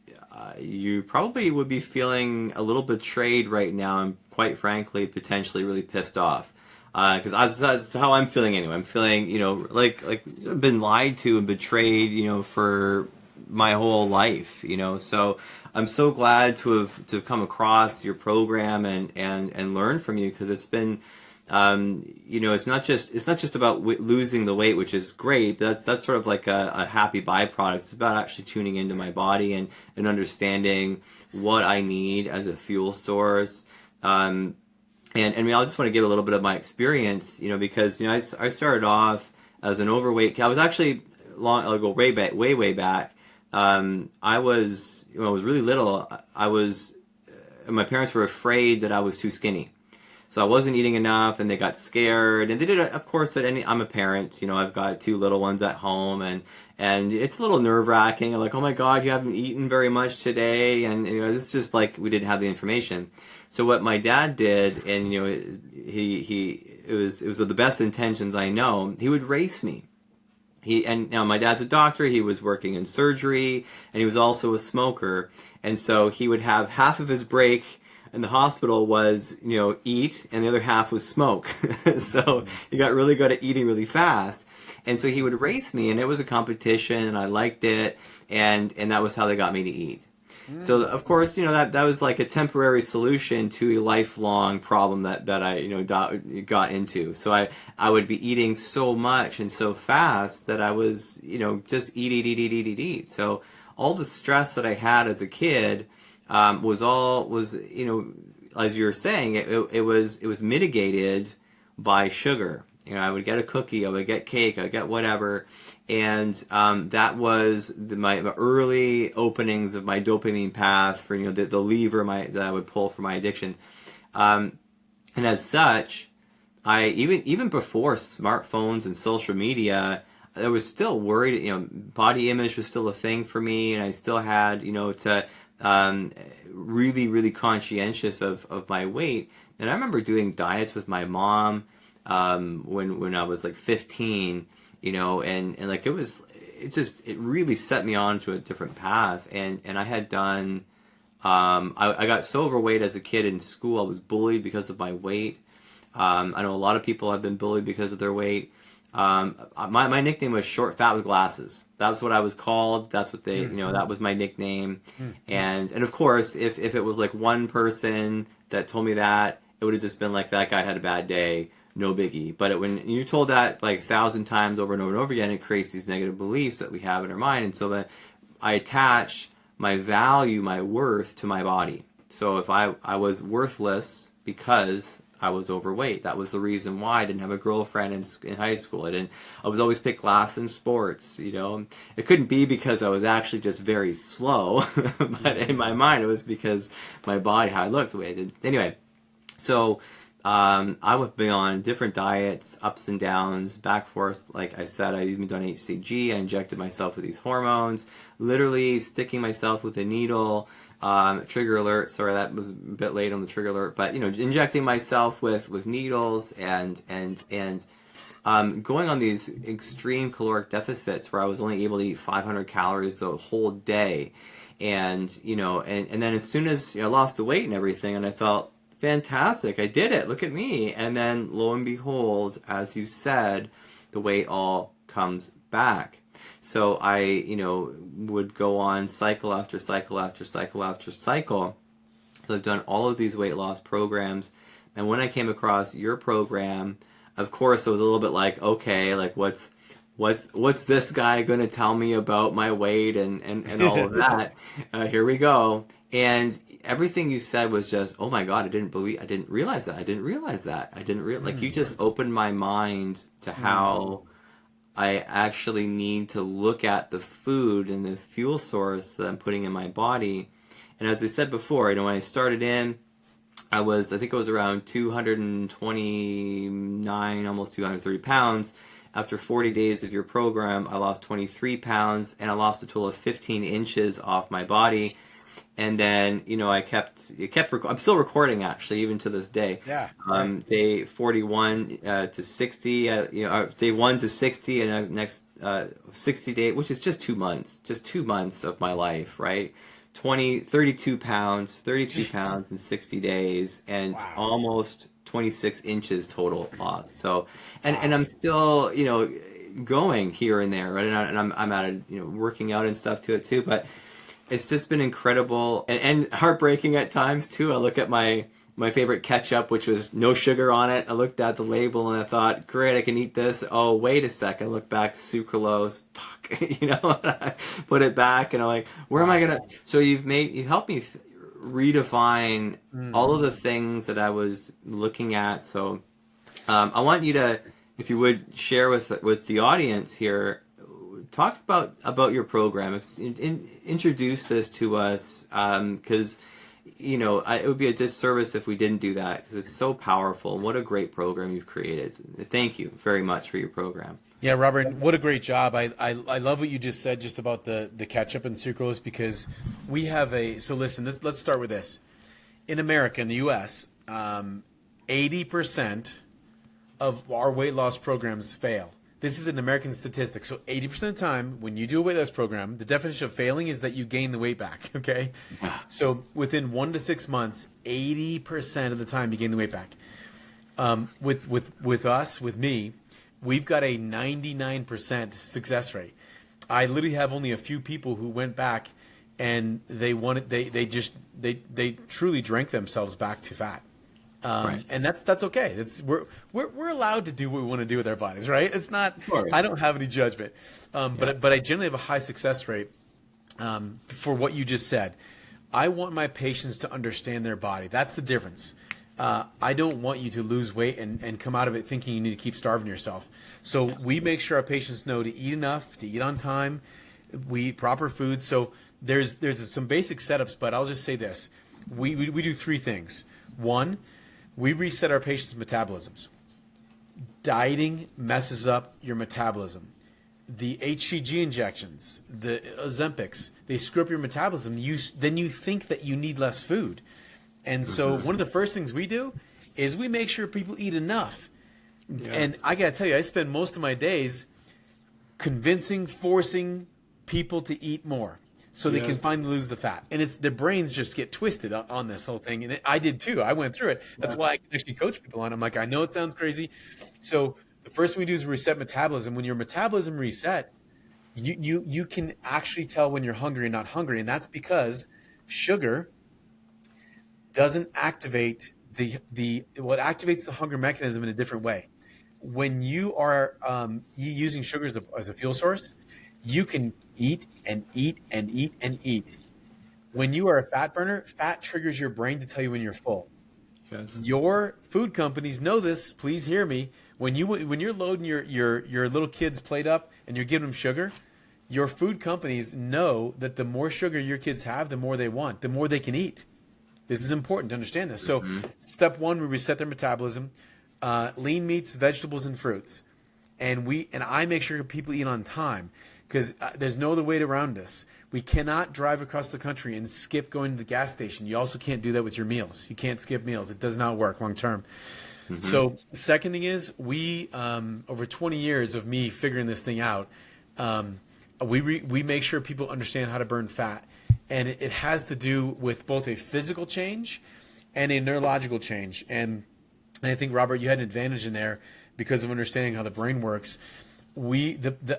you probably would be feeling a little betrayed right now, and quite frankly, potentially really pissed off. Because that's how I'm feeling anyway. I'm feeling, like I've been lied to and betrayed, for my whole life, So I'm so glad to have come across your program and learn from you, because it's been, it's not just about losing the weight, which is great. That's sort of like a happy byproduct. It's about actually tuning into my body and understanding what I need as a fuel source. And I mean, I just want to give a little bit of my experience, because I started off as an overweight kid. I was actually I'll go way back. I was, when I was really little, my parents were afraid that I was too skinny. So I wasn't eating enough, and they got scared. And they did, of course, I'm a parent, I've got 2 little ones at home, and it's a little nerve-wracking. I'm like, oh my God, you haven't eaten very much today. And, it's just like we didn't have the information. So what my dad did, and, it was with the best intentions I know, he would race me. My dad's a doctor, he was working in surgery, and he was also a smoker. And so he would have half of his break in the hospital was, eat, and the other half was smoke. So he got really good at eating really fast. And so he would race me, and it was a competition, and I liked it, and that was how they got me to eat. So of course, that was like a temporary solution to a lifelong problem that I got into. So I would be eating so much and so fast that I was just eat. So all the stress that I had as a kid was as you were saying, it was mitigated by sugar. I would get a cookie, I would get cake, I would get whatever. And that was my early openings of my dopamine path for the lever that I would pull for my addiction. And as such, I even before smartphones and social media, I was still worried. Body image was still a thing for me, and I still had to really, really conscientious of my weight. And I remember doing diets with my mom when I was like 15. And like it really set me on to a different path. And I had done, I got so overweight as a kid in school. I was bullied because of my weight. I know a lot of people have been bullied because of their weight. My nickname was Short Fat with Glasses. That's what I was called. That's what they, that was my nickname. And of course, if it was like one person that told me that, it would have just been like, that guy had a bad day. No biggie. But when you're told that like 1,000 times over and over and over again, it creates these negative beliefs that we have in our mind. And so that I attach my value, my worth to my body. So if I was worthless because I was overweight, that was the reason why I didn't have a girlfriend in high school. I was always picked last in sports, you know. It couldn't be because I was actually just very slow, but in my mind it was because my body, how I looked, the way I did. Anyway, so I would be on different diets, ups and downs, back forth. Like I said, I even done HCG. I injected myself with these hormones, literally sticking myself with a needle. Trigger alert. Sorry, that was a bit late on the trigger alert. But injecting myself with needles and going on these extreme caloric deficits where I was only able to eat 500 calories the whole day, and then as soon as I lost the weight and everything, and I felt fantastic. I did it. Look at me. And then lo and behold, as you said, the weight all comes back. So I, would go on cycle after cycle after cycle after cycle. So I've done all of these weight loss programs. And when I came across your program, of course, it was a little bit like, okay, like what's this guy going to tell me about my weight and all of that? Here we go. And everything you said was just, oh my God, I didn't realize that. Like you just opened my mind to how I actually need to look at the food and the fuel source that I'm putting in my body. And as I said before, when I started in, I think I was around 229, almost 230 pounds. After 40 days of your program, I lost 23 pounds and I lost a total of 15 inches off my body. And then, I'm still recording actually, even to this day. Yeah. Day 41 to 60, day 1 to 60, and next 60 day, which is just 2 months, of my life, right? 32 pounds in 60 days, and almost 26 inches total loss. So, and I'm still, going here and there, right? And I'm at it, working out and stuff to it too, but it's just been incredible and heartbreaking at times too. I look at my favorite ketchup, which was no sugar on it. I looked at the label and I thought, great, I can eat this. Oh, wait a second. I look back, sucralose, fuck, and I put it back and I'm like, where am I going to? So you helped me redefine all of the things that I was looking at. So I want you to, if you would share with the audience here, talk about your program. Introduce this to us, because it would be a disservice if we didn't do that, because it's so powerful. What a great program you've created. Thank you very much for your program. Yeah, Robert, what a great job. I love what you just said just about the ketchup and sucralose, because we have so listen, let's start with this. In America, in the U.S., 80% of our weight loss programs fail. This is an American statistic. So 80% of the time, when you do a weight loss program, the definition of failing is that you gain the weight back, okay? So within 1 to 6 months, 80% of the time you gain the weight back. With me, we've got a 99% success rate. I literally have only a few people who went back and they truly drank themselves back to fat. Right. And that's okay. We're allowed to do what we want to do with our bodies, right? It's not. I don't have any judgment, but I generally have a high success rate for what you just said. I want my patients to understand their body. That's the difference. I don't want you to lose weight and come out of it thinking you need to keep starving yourself. So we make sure our patients know to eat enough, to eat on time, we eat proper food. So there's some basic setups, but I'll just say this: we do 3 things. 1, we reset our patients' metabolisms. Dieting messes up your metabolism. The HCG injections, the Ozempics, they screw up your metabolism. Then you think that you need less food. And so one of the first things we do is we make sure people eat enough. Yes. And I got to tell you, I spend most of my days forcing people to eat more, so they can finally lose the fat. And their brains just get twisted on this whole thing. And I did too. I went through it. That's why I can actually coach people on it. I'm like, I know it sounds crazy. So the first thing we do is reset metabolism. When your metabolism reset, you can actually tell when you're hungry and not hungry. And that's because sugar doesn't activate what activates the hunger mechanism in a different way. When you are using sugar as a fuel source, You can eat and eat and eat and eat. When you are a fat burner, fat triggers your brain to tell you when you're full. Yes. Your food companies know this. Please hear me. When you're loading your little kids' plate up and you're giving them sugar, your food companies know that the more sugar your kids have, the more they want, the more they can eat. This is important to understand this. So, step one, we reset their metabolism. Lean meats, vegetables, and fruits, and I make sure people eat on time because there's no other way around this. We cannot drive across the country and skip going to the gas station. You also can't do that with your meals. You can't skip meals. It does not work long term. So, the second thing is we over 20 years of me figuring this thing out. We make sure people understand how to burn fat, and it has to do with both a physical change and a neurological change. And I think, Robert, you had an advantage in there because of understanding how the brain works.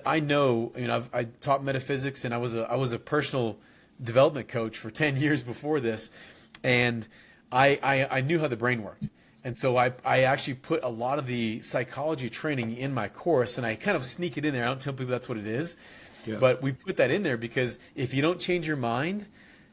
I know, I taught metaphysics, and I was a personal development coach for 10 years before this, and I knew how the brain worked. And so I actually put a lot of the psychology training in my course, and I kind of sneak it in there. I don't tell people that's what it is. Yeah. But we put that in there because if you don't change your mind,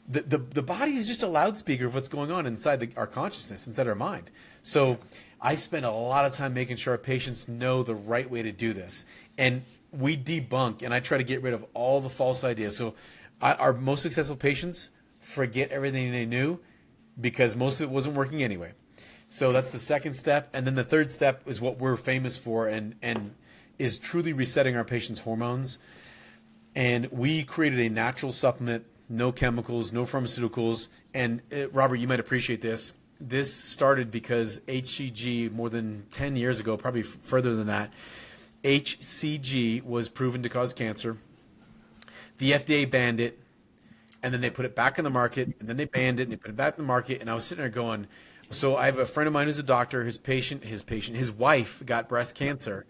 the body is just a loudspeaker of what's going on inside our consciousness, inside our mind. So I spend a lot of time making sure our patients know the right way to do this. And we debunk, and I try to get rid of all the false ideas. So our most successful patients forget everything they knew because most of it wasn't working anyway. So that's the second step. And then the third step is what we're famous for and is truly resetting our patients' hormones. And we created a natural supplement, no chemicals, no pharmaceuticals. And Robert, you might appreciate this. This started because HCG more than 10 years ago, probably further than that, HCG was proven to cause cancer. The FDA banned it, and then they put it back on the market, and then they banned it, and they put it back in the market. And I was sitting there going, so I have a friend of mine who's a doctor. His wife got breast cancer.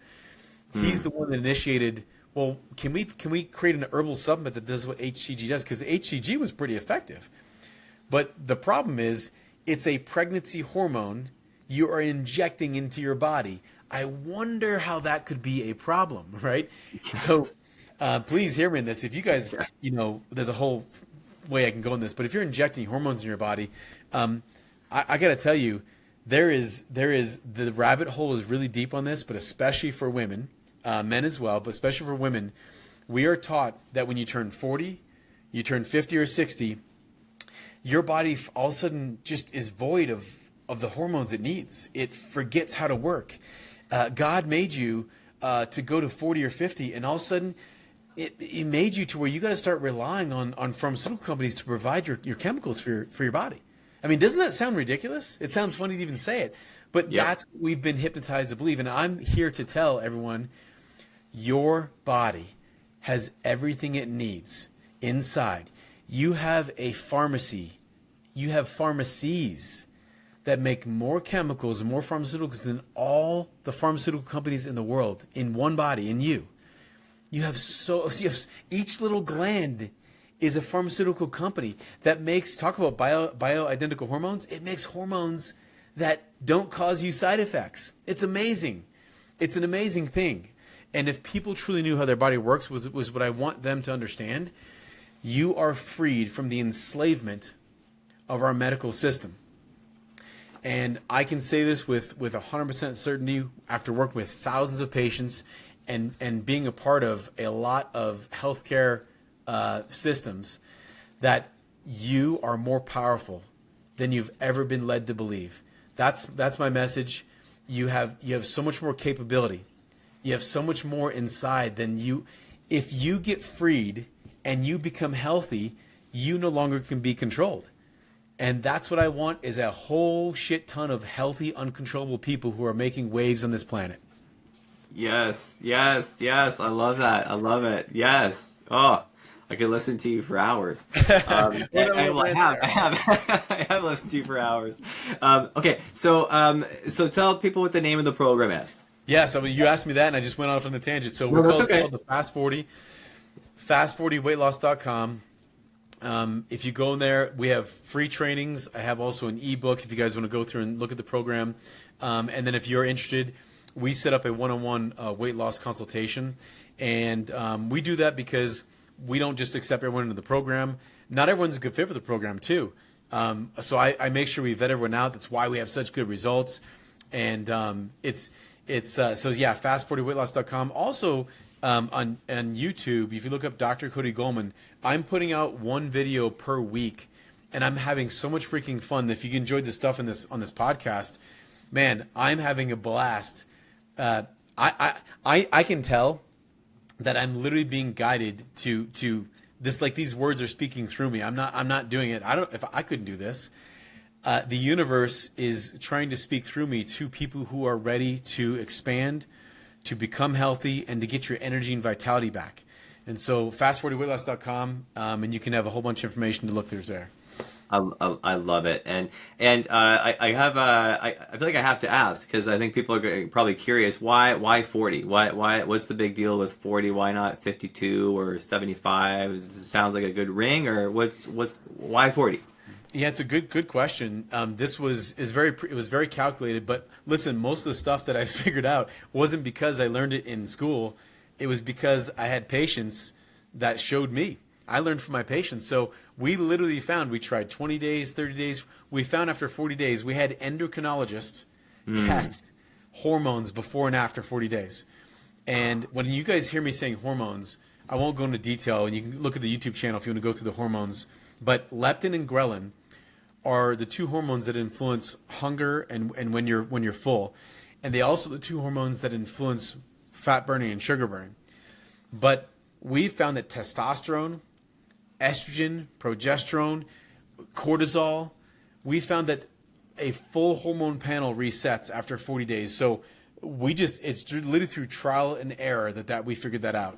He's the one that initiated, well, can we create an herbal supplement that does what HCG does? Because HCG was pretty effective. But the problem is it's a pregnancy hormone you are injecting into your body. I wonder how that could be a problem, right? Yes. So please hear me in this. If you guys, there's a whole way I can go in this, but if you're injecting hormones in your body, I got to tell you, the rabbit hole is really deep on this, but especially for women, men as well, but especially for women, we are taught that when you turn 40, you turn 50 or 60, your body all of a sudden just is void of the hormones it needs. It forgets how to work. God made you to go to 40 or 50, and all of a sudden it made you to where you got to start relying on pharmaceutical companies to provide your chemicals for your body. I mean, doesn't that sound ridiculous? It sounds funny to even say it, but that's what we've been hypnotized to believe. And I'm here to tell everyone, your body has everything it needs inside. You have a pharmacy. You have pharmacies that make more chemicals and more pharmaceuticals than all the pharmaceutical companies in the world in one body, in you. You have each little gland is a pharmaceutical company that makes, talk about bioidentical hormones, it makes hormones that don't cause you side effects. It's amazing. It's an amazing thing. And if people truly knew how their body works, was what I want them to understand, you are freed from the enslavement of our medical system. And I can say this with 100% certainty after working with thousands of patients and being a part of a lot of healthcare systems, that you are more powerful than you've ever been led to believe. That's my message. You have so much more capability. You have so much more inside than you. If you get freed and you become healthy, you no longer can be controlled. And that's what I want, is a whole shit ton of healthy, uncontrollable people who are making waves on this planet. Yes. I love that. I love it. Yes. Oh, I could listen to you for hours. I have listened to you for hours. Okay, so tell people what the name of the program is. Yes, you asked me that, and I just went off on a tangent. So we're called the Fast40, Fast40WeightLoss.com. If you go in there, we have free trainings. I have also an ebook if you guys want to go through and look at the program. And then if you're interested, we set up a one-on-one weight loss consultation. And we do that because we don't just accept everyone into the program. Not everyone's a good fit for the program too. So I make sure we vet everyone out. That's why we have such good results. And so yeah, fast40weightloss.com. Also on YouTube, if you look up Dr. Cody Golman, I'm putting out one video per week, and I'm having so much freaking fun. If you enjoyed the stuff on this podcast, man, I'm having a blast. I can tell that I'm literally being guided to this, like these words are speaking through me. I'm not doing it. If I couldn't do this. The universe is trying to speak through me to people who are ready to expand, to become healthy, and to get your energy and vitality back. And so fast40weightloss.com, and you can have a whole bunch of information to look through there. I love it, and I feel like I have to ask, because I think people are probably curious, why 40? Why what's the big deal with 40? Why not 52 or 75? It sounds like a good ring, or why 40? Yeah, it's a good question. This was very calculated, but listen, most of the stuff that I figured out wasn't because I learned it in school. It was because I had patients that showed me. I learned from my patients. So we literally we tried 20 days, 30 days. We found after 40 days, we had endocrinologists test hormones before and after 40 days. And when you guys hear me saying hormones, I won't go into detail, and you can look at the YouTube channel if you want to go through the hormones. But leptin and ghrelin are the two hormones that influence hunger and when you're full. And they also the two hormones that influence fat burning and sugar burning. But we found that testosterone, estrogen, progesterone, cortisol, we found that a full hormone panel resets after 40 days. So it's literally through trial and error that we figured that out.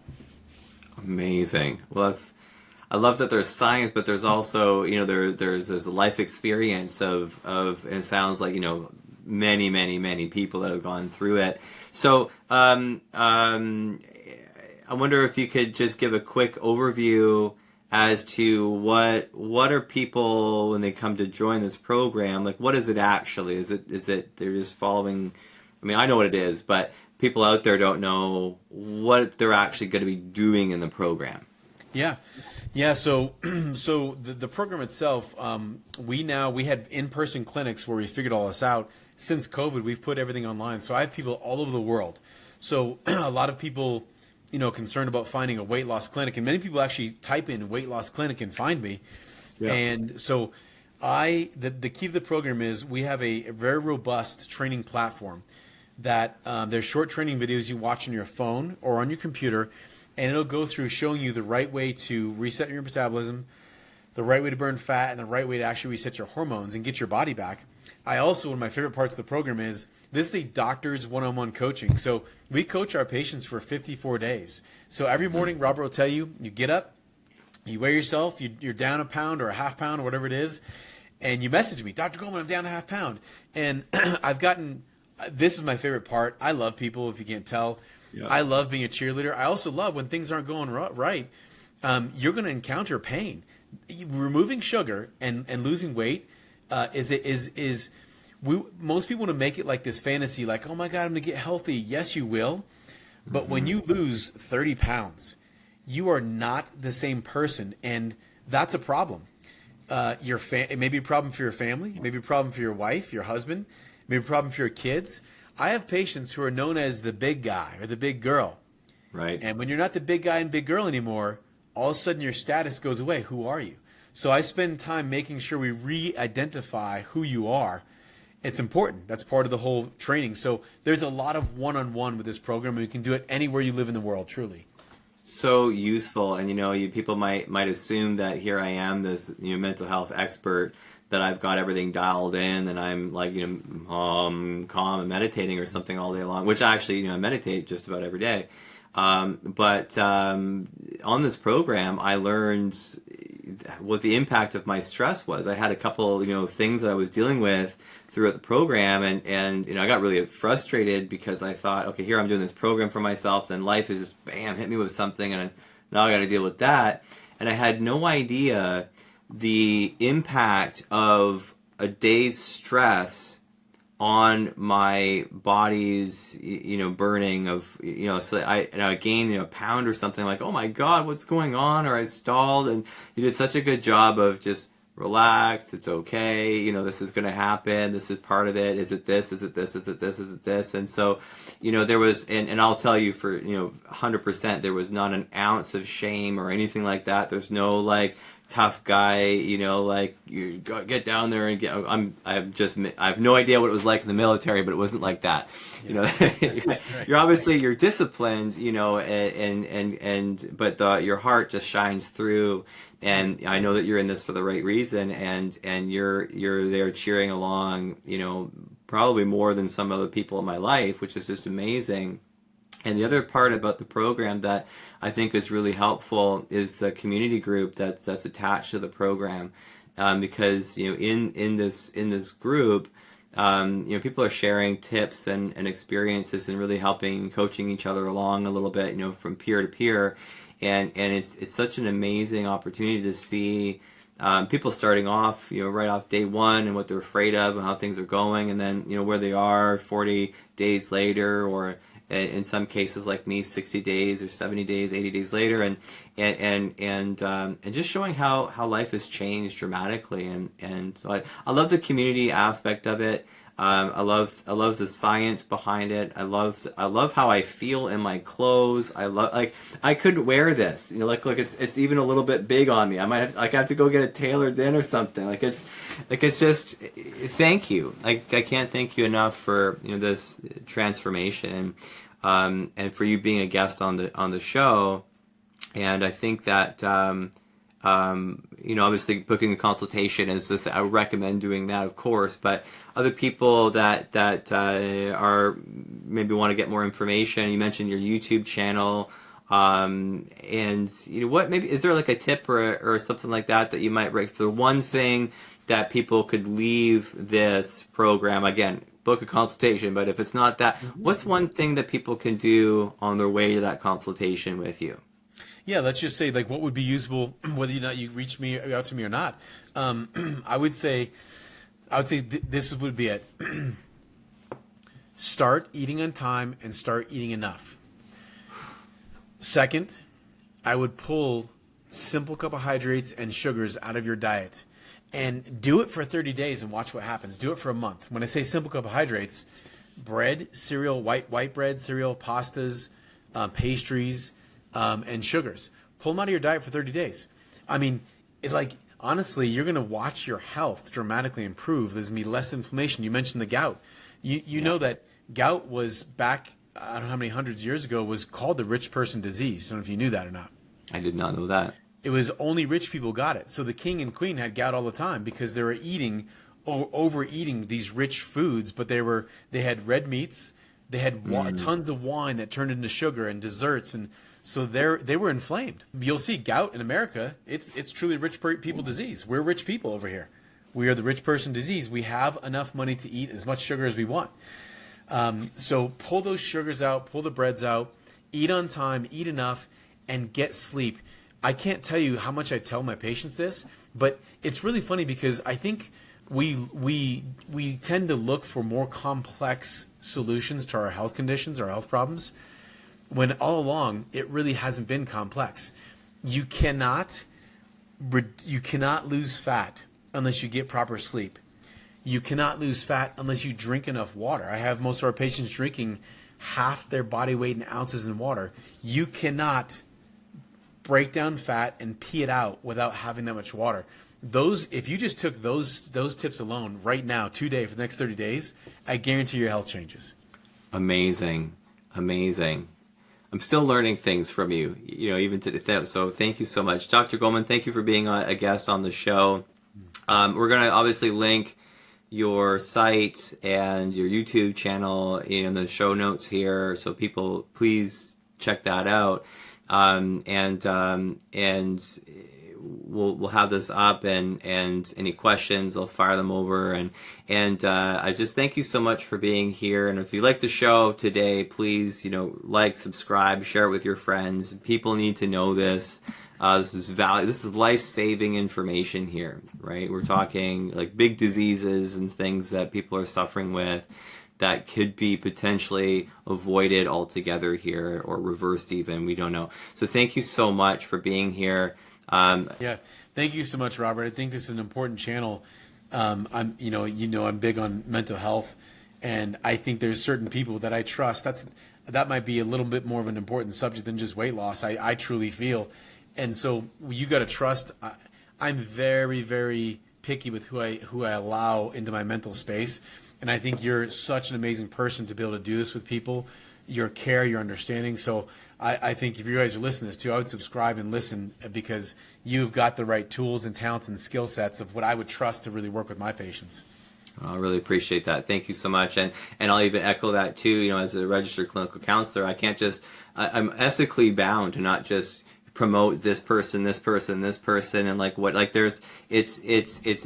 Amazing. Well, I love that there's science, but there's also, there's a life experience of it sounds like, many people that have gone through it. So, I wonder if you could just give a quick overview as to what are people when they come to join this program, like what is it actually? Is it they're just following? I mean, I know what it is, but people out there don't know what they're actually going to be doing in the program. Yeah. So the program itself, we had in-person clinics where we figured all this out. Since COVID, we've put everything online. So I have people all over the world. So a lot of people, concerned about finding a weight loss clinic, and many people actually type in weight loss clinic and find me. Yeah. And so the key to the program is we have a very robust training platform that there's short training videos you watch on your phone or on your computer, and it'll go through showing you the right way to reset your metabolism, the right way to burn fat, and the right way to actually reset your hormones and get your body back. One of my favorite parts of the program is this is a doctor's one-on-one coaching. So we coach our patients for 54 days. So every morning, Robert will tell you, you get up, you weigh yourself, you're down a pound or a half pound or whatever it is, and you message me, Dr. Goldman, I'm down a half pound. And this is my favorite part. I love people, if you can't tell. Yeah. I love being a cheerleader. I also love when things aren't going right. You're going to encounter pain. Removing sugar and losing weight most people want to make it like this fantasy, like, oh my God, I'm going to get healthy. Yes, you will. But when you lose 30 pounds, you are not the same person. And that's a problem. It may be a problem for your family. It may be a problem for your wife, your husband. It may be a problem for your kids. I have patients who are known as the big guy or the big girl. Right. And when you're not the big guy and big girl anymore, all of a sudden your status goes away. Who are you? So I spend time making sure we re-identify who you are. It's important. That's part of the whole training. So there's a lot of one-on-one with this program, and you can do it anywhere you live in the world, truly. So useful. And, people might assume that here I am, this mental health expert, that I've got everything dialed in, and I'm like, calm and meditating or something all day long, which actually, I meditate just about every day. But on this program, I learned what the impact of my stress was. I had a couple, things that I was dealing with throughout the program, and I got really frustrated because I thought, okay, here I'm doing this program for myself, then life is just, bam, hit me with something, and now I got to deal with that. And I had no idea the impact of a day's stress on my body's, burning of, so I gained, a pound or something, like, oh my God, what's going on? Or I stalled, and you did such a good job of just relax. It's okay. This is going to happen. This is part of it. Is it this? Is it this? Is it this? Is it this? And so, there was, and I'll tell you for, 100%, there was not an ounce of shame or anything like that. There's no like tough guy, like you get down there and get. I have no idea what it was like in the military, but it wasn't like that. Yeah. You're obviously you're disciplined, but your heart just shines through. And I know that you're in this for the right reason, and you're there cheering along, probably more than some other people in my life, which is just amazing. And the other part about the program that I think is really helpful is the community group that's attached to the program, because in this group, people are sharing tips and experiences and really helping, coaching each other along a little bit, from peer to peer, and it's such an amazing opportunity to see people starting off, right off day one and what they're afraid of and how things are going, and then where they are 40 days later, or in some cases like me, 60 days or 70 days, 80 days later, and just showing how life has changed dramatically, and so I love the community aspect of it. I love the science behind it. I love how I feel in my clothes. I couldn't wear this, look, it's even a little bit big on me. I might have to go get it tailored in or something. It's just, thank you. I can't thank you enough for this transformation, and for you being a guest on the show. And I think that obviously booking a consultation is this. I would recommend doing that, of course, but other people that are maybe want to get more information. You mentioned your YouTube channel, and what, maybe is there like a tip or something like that you might write for the one thing that people could leave this program? Again, book a consultation, but if it's not that, what's one thing that people can do on their way to that consultation with you? Yeah, let's just say, like, what would be usable, whether or not you reach me out to me or not. I would say this would be it. Start eating on time and start eating enough. Second, I would pull simple carbohydrates and sugars out of your diet, and do it for 30 days and watch what happens. Do it for a month. When I say simple carbohydrates, bread, cereal, white bread, cereal, pastas, pastries, and sugars. Pull them out of your diet for 30 days. I mean, honestly, you're going to watch your health dramatically improve. There's going to be less inflammation. You mentioned the gout. You know that gout was back, I don't know how many hundreds of years ago, was called the rich person disease. I don't know if you knew that or not. I did not know that. It was only rich people got it. So the king and queen had gout all the time because they were overeating these rich foods, but they had red meats. They had tons of wine that turned into sugar and desserts, and so they were inflamed. You'll see gout in America. It's truly rich people disease. We're rich people over here. We are the rich person disease. We have enough money to eat as much sugar as we want. So pull those sugars out, pull the breads out, eat on time, eat enough, and get sleep. I can't tell you how much I tell my patients this, but it's really funny because I think we tend to look for more complex solutions to our health conditions, our health problems, when all along it really hasn't been complex. You cannot lose fat unless you get proper sleep. You cannot lose fat unless you drink enough water. I have most of our patients drinking half their body weight in ounces in water. You cannot break down fat and pee it out without having that much water. If you just took those tips alone right now, today, for the next 30 days, I guarantee your health changes. Amazing. I'm still learning things from you, even today. So thank you so much. Dr. Goldman, thank you for being a guest on the show. We're going to obviously link your site and your YouTube channel in the show notes here, so people please check that out. And we'll have this up, and any questions, I'll fire them over. And I just thank you so much for being here. And if you like the show today, please, like, subscribe, share it with your friends. People need to know this. This is life-saving information here, right? We're talking like big diseases and things that people are suffering with that could be potentially avoided altogether here, or reversed even. We don't know. So thank you so much for being here. Yeah, thank you so much, Robert. I think this is an important channel. I'm big on mental health, and I think there's certain people that I trust. That might be a little bit more of an important subject than just weight loss. I truly feel. And so you got to trust. I'm very, very picky with who I allow into my mental space. And I think you're such an amazing person to be able to do this with people, your care, your understanding. So I think if you guys are listening to this too, I would subscribe and listen, because you've got the right tools and talents and skill sets of what I would trust to really work with my patients. I really appreciate that. Thank you so much. And I'll even echo that too. As a registered clinical counselor, I'm ethically bound to not just promote this person, and it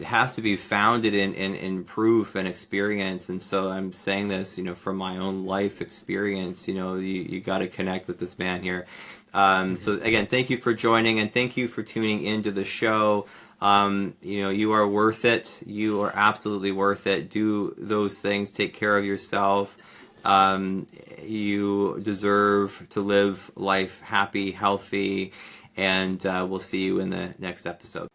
has to be founded in proof and experience. And so I'm saying this, from my own life experience. You got to connect with this man here. So again, thank you for joining, and thank you for tuning into the show. You are worth it. You are absolutely worth it. Do those things. Take care of yourself. You deserve to live life happy, healthy, and we'll see you in the next episode.